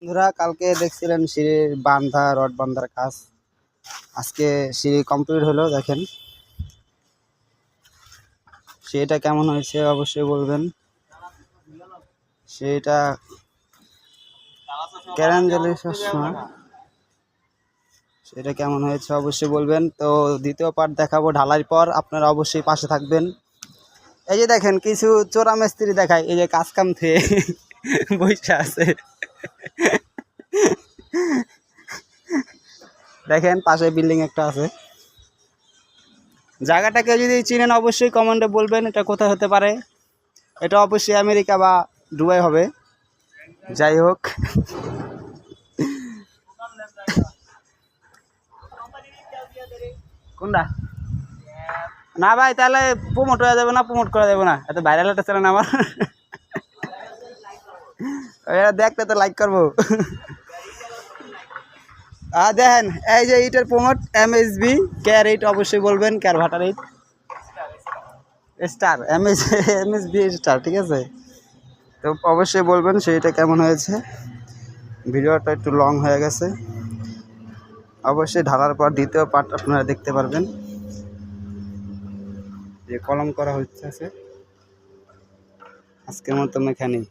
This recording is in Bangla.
বন্ধুরা কালকে দেখছিলেন সিঁড়ির বান্ধা রড বান্ধার কাজ, আজকে সিঁড়ি কমপ্লিট হলো। দেখেন সেটা কেমন হয়েছে অবশ্যই বলবেন। সেটা ক্যারাঞ্জলি সবসময় সেটা কেমন হয়েছে অবশ্যই বলবেন। তো দ্বিতীয় পার্ট দেখাবো ঢালাইর পর, আপনারা অবশ্যই পাশে থাকবেন। এই যে দেখেন কিছু চোরা মিস্ত্রি দেখায়, এই যে কাজ কাম থেকে বসে আছে। দেখেন পাশে বিল্ডিং একটা আছে। জায়গাটাকে যদি চিনেন অবশ্যই কমেন্টে বলবেন এটা কোথায় হতে পারে। এটা অবশ্যই আমেরিকা বা দুবাই হবে। যাই হোক, কোনটা না ভাই, তাহলে প্রমোট হয়ে যাবে না, প্রমোট করা যাবে না, এত ভাইরাল একটা চ্যানেল আমার। দেখতে তো লাইক করবো। দেখেন এই যে ইটের প্রমোট MSB কেয়ার এইট, অবশ্যই বলবেন কেয়ার ভাটার এইট স্টার MSB স্টার, ঠিক আছে। তো অবশ্যই বলবেন সেইটা কেমন হয়েছে। ভিডিওটা একটু লং হয়ে গেছে, অবশ্যই ঢালার পর দ্বিতীয় পার্ট আপনারা দেখতে পারবেন। যে কলম করা হচ্ছে আজকের মতো এখানেই।